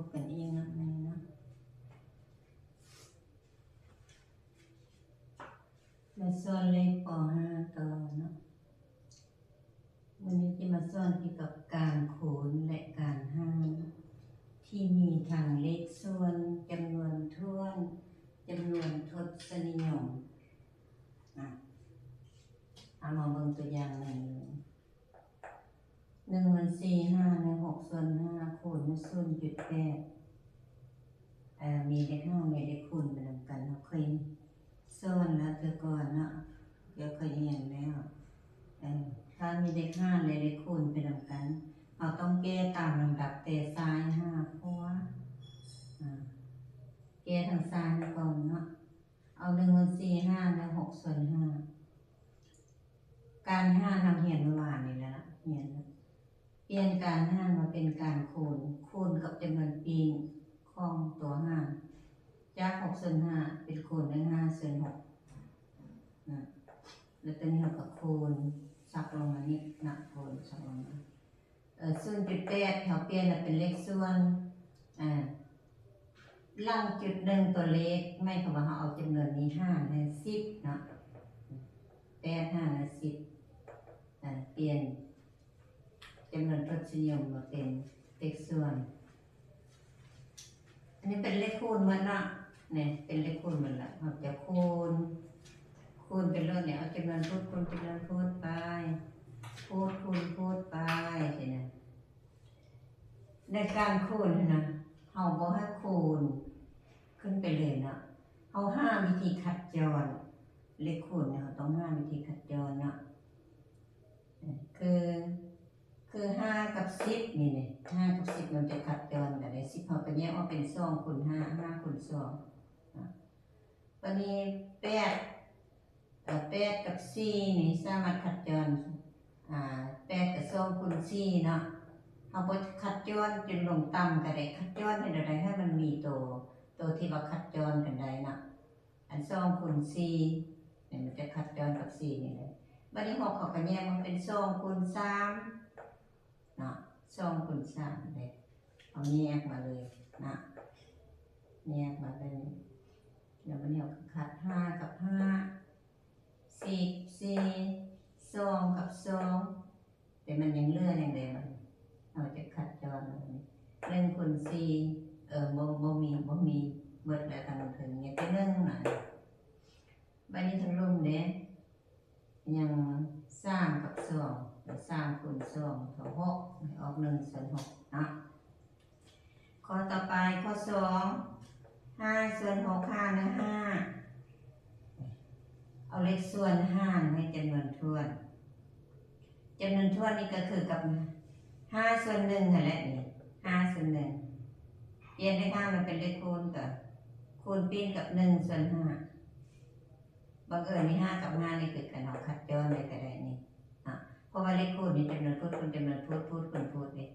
บกันเองนะนี่นะมาสอนเลขป .5 ต่อเนาะวันนี้จะมาสอนเกี่ยวกับการคูณและการหารที่มีทางเลขส่วนจำนวนถ้วนจำนวนทศนิยมเอามาเบิ่งตัวอย่างหนึ่ง1/4 5 1/6/5คูณด้วย0.8มีเลข5มีเลขคูณมานำกันเราเคยสอนแล้วแต่ก่อนเนาะเดี๋ยวเคยเรียนแล้วถ้ามีเลข5และเลขคูณไปนำกันเราต้องแก้ตามลำดับแต่ซ้าย5เพราะว่าแก้ทางซ้ายก่อนเนาะเอา1/4 5 และ6/5การหารเราเรียนเมื่อวานนี่แล้วเรียนเปลี่ยนการหารมาเป็นการคูณกับจำนวนปีของตัวหารจาก6/5เป็นคูณด้วย5/6แล้วตอนนี้เราก็คูณสักลงมานี่นะคูณสักลงมา0.8เขาเปลี่ยนเป็นเลขส่วนล่างจุดหนึ่งตัวเลขไม่คำว่าเราเอาจำนวนนี้5ใน10เนาะ8 5ใน10เปลี่ยนจำนวนทศนิยมมาเป็นเลขส่วนอันนี้เป็นเลขคูณมันนะเนี่ยเป็นเลขคูณมันละเราจะคูณเป็นเรื่องเนี่ยเอาจำนวนพูดคูณจำนวนพูดไปพูดไปใช่ไหมในการคูณนะเราบอกให้คูณขึ้นไปเลยนะเอา5วิธีขัดจรเลขคูณเนี่ยเราต้อง5วิธีขัดจรนะคือ5กับ10นี่เนี่ย5กับ10มันจะขัดจรกันเลย10เราไปแยกว่าเป็น2คูณ5 5คูณ2วันนี้8กับ4นี่สามารถขัดจร8กับ2คูณ4เนาะเอาไปขัดจรจนลงต่ำก็ได้ขัดจรให้ได้ให้มันมีตัวที่ว่าขัดจรกันได้นะอัน2คูณ4เนี่ยมันจะขัดจรกับ4นี่เลยวันนี้6เขาก็แยกมันเป็น2คูณ3เนาะ2คูณ3เลยเอาแยกมาเลยนะแยกมาเลยเดี๋ยววันนี้เราขัด5กับ5 4 2กับ2แต่มันยังเลื่อนอย่างเดียวเราจะขัดจร1คูณ4บ่มีเบิดแล้วทางถึงเนี่ยจะ1หน่อยบัดนี้ทั้งรุ่มเนี่ยยัง3กับ2 3คูณ2เท่า6ออก1/6นะข้อต่อไปข้อ2 5/6 5ใน5เอาเลขส่วน5ให้จำนวนถ้วนนี่ก็คือกับ5/1นั่นแหละนี่5/1เปลี่ยนเลข5มันเป็นเลขคูณกับคูณปีนกับ1/5บังเอิญมี5กับ5นี่เกิดกันเราขัดจรเลยก็ได้นี่เพราะว่าเลขคูณนี่จำนวนพูดคูณจำนวนพูดนี่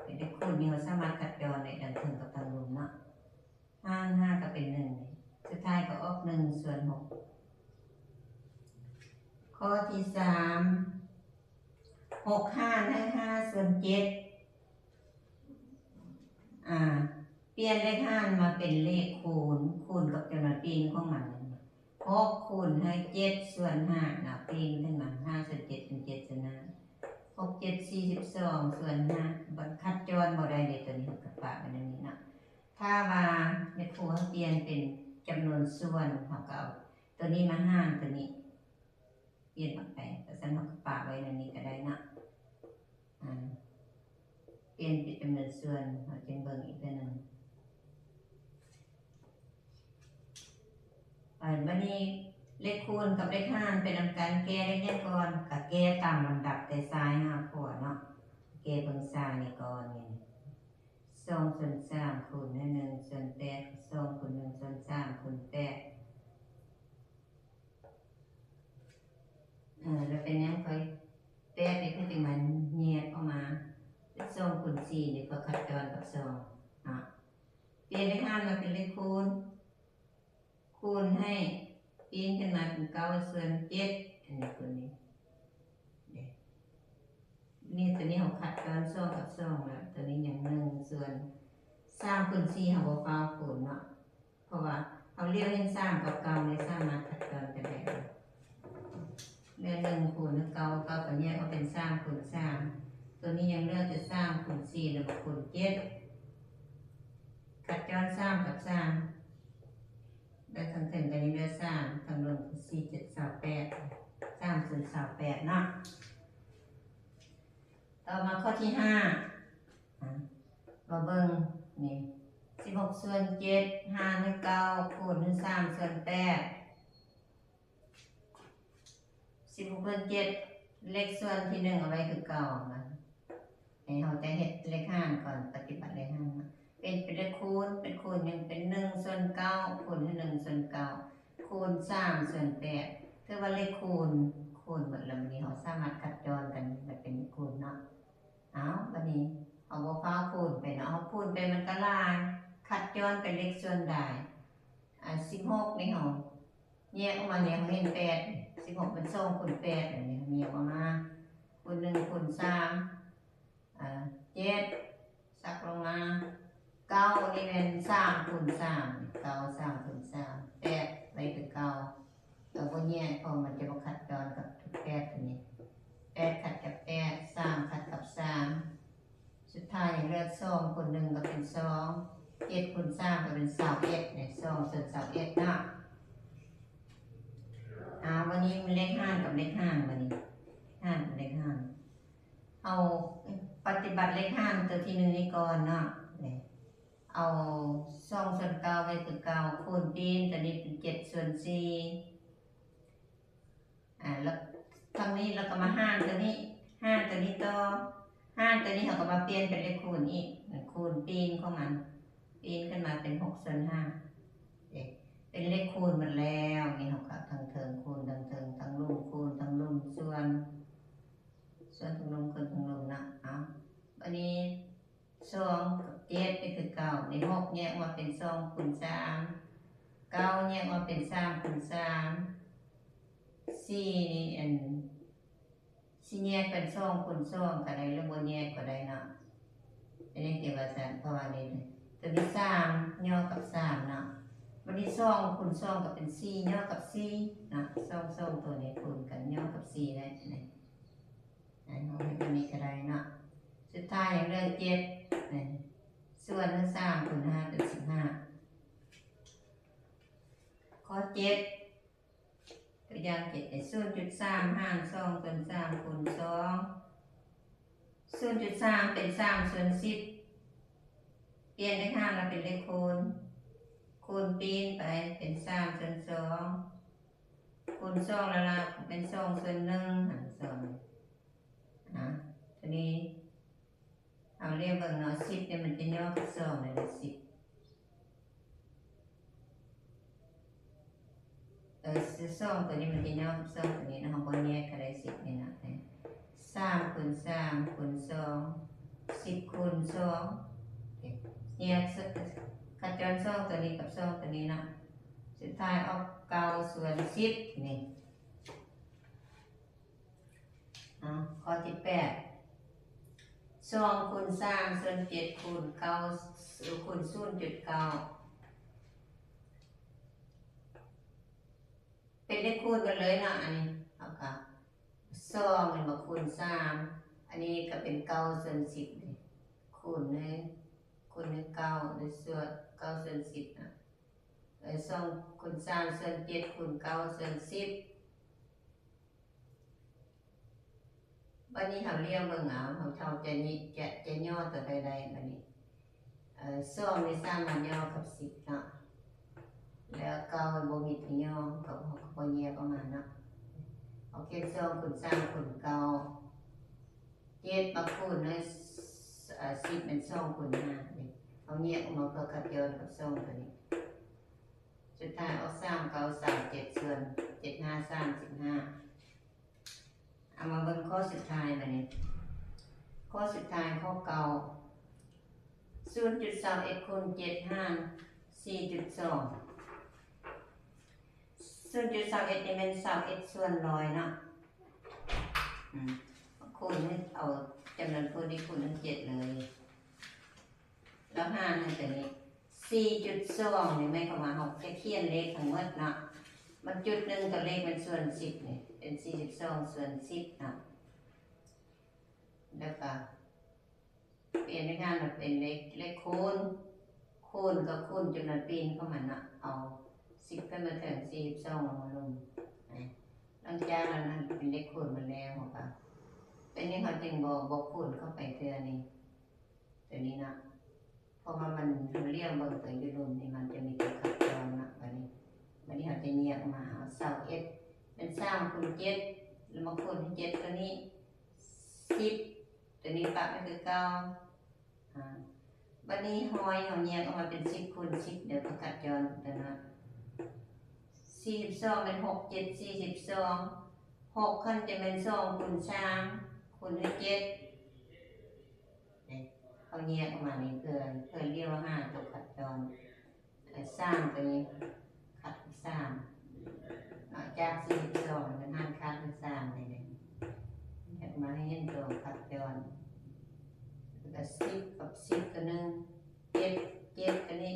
เป็นเลขคูณนี่เราสามารถขัดจรได้ดังถึงกับทางรูปเนาะ5ก็เป็น1สุดท้ายก็ออก1/6ข้อที่3 6 5ให้5/7เปลี่ยนเลข5มาเป็นเลขคูณกับจำนวนปีนของมัน6คูณให้7/5นะปีนขึ้นมา5/7เป็น7/5 6 7 42/5บัดคัดจรบ่ได้เลยตัวนี้กับปะแบบนี้นะถ้าว่าในครูเขาเปลี่ยนเป็นจำนวนส่วนเขาก็เอาตัวนี้มาหารตัวนี้เปลี่ยนออกไปแต่ฉันเขาปะไว้ในนี้ก็ได้นะเปลี่ยนเป็นจำนวนส่วนเราจึงเบิ่งอีกตัวหนึ่งวันนี้เลขคูณกับเลขหารเป็นนำการแก้เลขนี้ก่อนกับแก้ตามลำดับแต่ซ้าย5ขวดเนาะแก้เบิ่งซ้ายนี่ก่อนนี่2/3คูณด้วย1/8 2คูณ1/3คูณ8แล้วเป็นยังค่อย8นี่คือที่มันแยกออกมา2คูณ4นี่ก็ขัดจรกับ2เปลี่ยนเลข5มาเป็นเลขคูณให้ปีนขึ้นมาเป็น9/7อันนี้ตัวนี้นี่ตัวนี้เขาขัดจร2กับ2แล้วตัวนี้อย่าง1/4 3 คูณ 4เขาบ่ฟ้าวคูณเนาะเพราะว่าเขาเรียกเห็น3กับเก่าในสามารถขัดกันกันได้เรื่อง1คูณเก่าก็แยกออกเป็น3คูณ3ตัวนี้ยังเหลือแต่3คูณ4แล้วก็คูณ7ขัดย้อน3กับ3ได้ทั้งถึงกันนี้เหลือ3ทั้งลงคือ4 7 28 3ส่วน28เนาะต่อมาข้อที่5มาเบิ่งนี่16ส่วน7 5ใน9คูณด้วย3ส่วน8 16ส่วน7เลขส่วนที่1เอาไว้คือเก่านะให้เราจะเฮ็ดเลขหารก่อนปฏิบัติเลขหารเป็นเลขคูณเป็นคูณ1เป็น1ส่วน9คูณด้วย1ส่วน9คูณ3ส่วน8คือว่าเลขคูณหมดแล้วนี้เราสามารถคัดย้อนกันแบบเป็นคูณเนาะบัดนี้เอาบ่ฟ้าคูณไปเนาะเอาคูณไปมันก็ลายคัดย้อนเป็นเลขส่วนได้16นี่เฮาแยกออกมาเนี่ยเห็น8 16เป็น2คูณ8อันนี้แยกออกมาคูณ1คูณ37สักลงมา9นี่เป็น3คูณ3 9 3คูณ3 8ไว้คือ9แล้วก็แยกพอมันจะมาคัดย้อนกับทุก8ตัวนี้8ขัดกับ8 3ขัดกับ3สุดท้ายเหลือ2คูณ1ก็เป็น2 7คูณ3ก็เป็น21เนี่ย2ส่วน21เนาะวันนี้มันเลข5กับเลข5วันนี้5กับเลข5เอาปฏิบัติเลข5ตัวที่1นี้ก่อนเนาะเอา2ส่วน9ไว้คือ9คูณปีนตัวนี้เป็น7ส่วน4แล้วทางนี้เราก็มา5ตัวนี้5ตัวนี้ต่อ5ตัวนี้เราก็มาเปลี่ยนเป็นเลขคูณอีกคูณปีนของมันปีนขึ้นมาเป็น6ส่วน5เป็นเลขคูณหมดแล้วนี่เราก็ทั้งเทิงคูณทั้งเทิงทั้งลุ่มคูณทั้งลุ่มส่วนทั้งลุ่มคูณทั้งลุ่มนะวันนี้2กับ7นี่คือ9ใน6แยกมาเป็น2คูณ3 9แยกมาเป็น3คูณ3 4นี่4แยกเป็น2คูณ2ก็ได้หรือบ่แยกก็ได้เนาะอันนี้เกี่ยวกับสันเพราะว่านี่ตัวที่3ย่อกับ3เนาะวันนี้2คูณ2ก็เป็น4ย่อกับ4นะ2ตัวนี้คูณกันย่อกับ4ได้นี่เอาให้ตัวนี้ก็ได้เนาะสุดท้ายอย่างเหลือ7นี่ส่วน3คูณ5เป็น15ข้อ7ตัวอย่าง7 0.3 หาร2ส่วน3คูณ2 0.3 เป็น3ส่วน10เปลี่ยนเลข5แล้วเป็นเลขคูณปีนไปเป็น3ส่วน2คูณ2แล้วล่ะเป็น2ส่วน1หาร2ตัวนี้เอาเรียกเบิ่งเนาะ10เนี่ยมันจะย่อกับ2เลย102ตัวนี้มันจะย่อกับ2ตัวนี้นะเราบ่แยกก็ได้10นี่นะ3คูณ3คูณ2 10คูณ2แยกขจร2ตัวนี้กับ2ตัวนี้นะสุดท้ายออก9ส่วน10นี่ข้อที่8 2คูณ3ส่วน7คูณ9คูณ 0.9 เป็นเลขคูณกันเลยเนาะอันนี้เอาค่ะ2นี่มาคูณ3อันนี้ก็เป็น9ส่วน10นี่คูณเลยคูณด้วย9ด้วยส่วน9ส่วน10นะ2คูณ3ส่วน7คูณ9ส่วน10วันนี้เราเรียกเบิ่งเอาเราจะย่อตัวใดๆบัดนี้2นี่สามารถย่อกับ10เนาะแล้ว9บ่มีที่ย่อก็บ่แยกออกมาเนาะเอาแค่2คูณ3คูณ9 7มาคูณด้วย10เป็น2คูณ5นี่เอาแยกออกมาเพื่อคัดย้อนกับ2ตัวนี้สุดท้ายเอา3 9 3 7ส่วน7 5 35เอามาเบิ่งข้อสุดท้ายบัดนี้ข้อสุดท้ายข้อเก่า 0.21 คูณ7หาร 4.2 0.21 นี่เป็น21ส่วน100เนาะคูณเอาจำนวนคูณที่คูณทั้ง7เลย แล้วหารให้ตัวนี้4.2นี่หมายความว่าเราจะเขียนเลขทั้งหมดเนาะมันจุดหนึ่งกับเลขเป็นส่วน10นี่เป็น42ส่วน10เนาะแล้วก็เปลี่ยนในงานมาเป็นเลขคูณกับคูณจำนวนปีนเข้ามาเนาะเอา10ขึ้นมาถึง42ลงมาลงหลังจากนั้นเป็นเลขคูณมาแล้วค่ะเป็นนี้เขาจึงบอกคูณเข้าไปเท่านี้ตัวนี้นะเพราะว่ามันเรียกเบอร์ตัวยูรุนนี่มันจะมีตัวขัดจรนะวันนี้เขาจะเนียกมาเอาเสาเอสเป็น3คูณ7แล้วมาคูณที่7ตัวนี้10ตัวนี้ปะก็คือ9วันนี้หอยเขาเนียกออกมาเป็น10คูณ10เดี๋ยวตัวขัดจรตัวนั้น42เป็น6 7 42 6ขั้นจะเป็น2คูณ3คูณด้วย7เขาแยกออกมานี่เพื่อเรียกว่า5ตัวขัดจร3ตัวนี้ขัด3นอกจาก42เป็น5ขัดเป็น3เลยเนี่ยแยกมาให้เห็นตัวขัดจรแล้วก็10กับ10ตัวนึง7ตัวนี้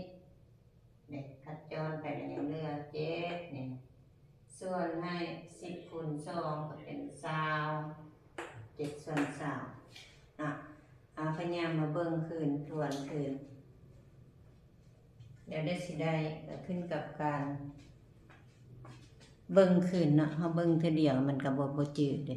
เนี่ยขัดจรไปอย่างเรือ7เนี่ยส่วนให้10คูณ2ก็เป็น20 7ส่วน3พยายามมาเบิ่งคืนทวนคืนเดี๋ยวได้สิได้ขึ้นกับการเบิ่งคืนเนาะเฮาเบิ่งเทื่อเดียวมันก็บ่จืดเด้